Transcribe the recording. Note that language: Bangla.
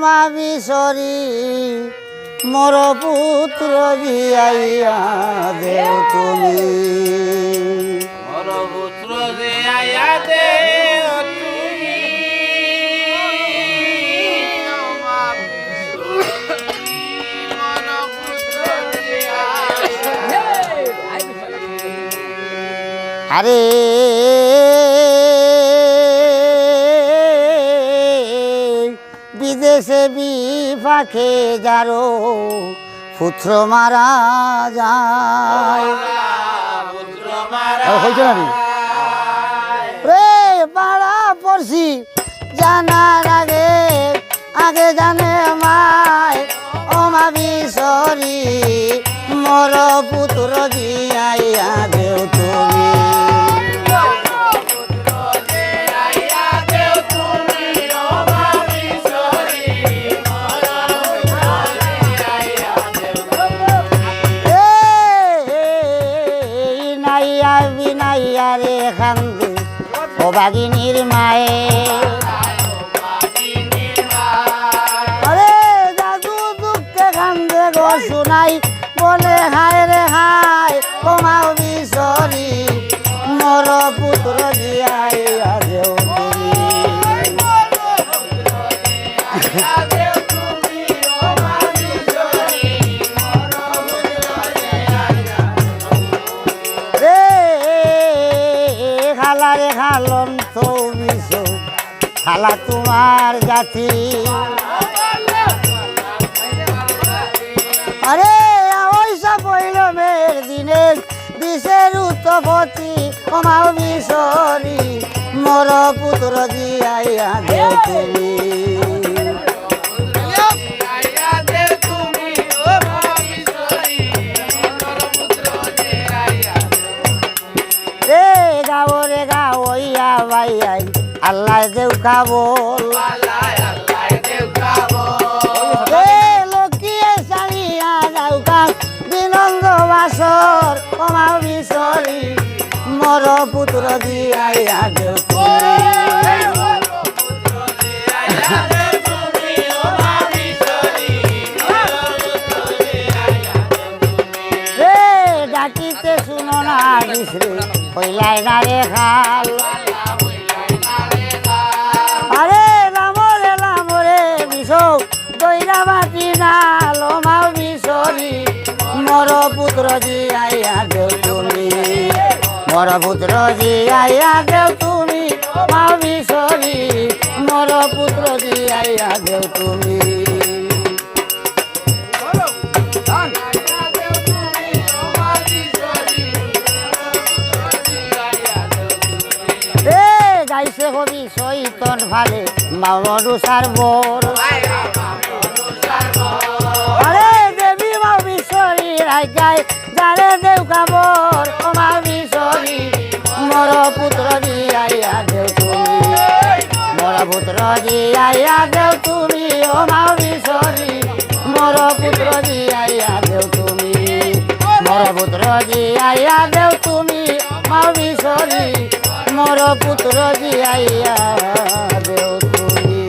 মা বিশরি মোর পুত্র জিয়াইয়া দেও তুমি মোর পুত্র জিয়াইয়া দেও তুমি মোর পুত্র আরে বিদেশে বিপাকে যারো পুত্র মারা যায় পুত্র মারা রে পাড়া পড়ছি জানার আগে আগে জানে মায় ও মা বিশরি মোর পুত্র জিয়াইয়া দেও তুমি বিনাইয়া রে খান্দে ও বাগিনীর মায়ে আরে দাদু দুঃখে খান্দে গো শুনাই বলে হায় রে হায় ও মা বিশরি মোর পুত্র জিয়াইয়া দেও তুমি খালারে খালন তো বিষ খালা তোমার জাতি আরে ওইসব পইল মেয়ের দিনে বিষের উত্তপতি কমাও বিশরি মোর পুত্র জিয়াইয়া দেও তুমি রে গাও ইয়া ভাই আল্লাহ দেউ কাবল লক্ষ্মীয়ে সারিয়া যাও কা বিনন্দ বাসর কমাও বিশরি মোর পুত্র জিয়াইয়া দেও রে ডাকিতে শুনো না বিশ্রে হইলাই না রে খাল আরে লামরে বিশো দইরা বাতি নাল মাও বিশরি মোর পুত্র জিয়াইয়া দেও তুমি মোর পুত্র জিয়াইয়া দেও তুমি মাও বিশরি মোর পুত্র জিয়াইয়া দেও তুমি গাইছে কবি সৈতন ফালে মামরুষার বোর আরে দেবী মা বিশরি রাজায় যারে দেউ কাবর ও মা বিশরি মোর পুত্র জিয়াইয়া দেও তুমি মোর পুত্র জিয়াইয়া দেও তুমি ও মা বিশরি মোর পুত্র জিয়াইয়া দেও তুমি মোর পুত্র জিয়াইয়া দেও তুমি মা বিশরি মোর পুত্র জিয়াইয়া দেও তুমি।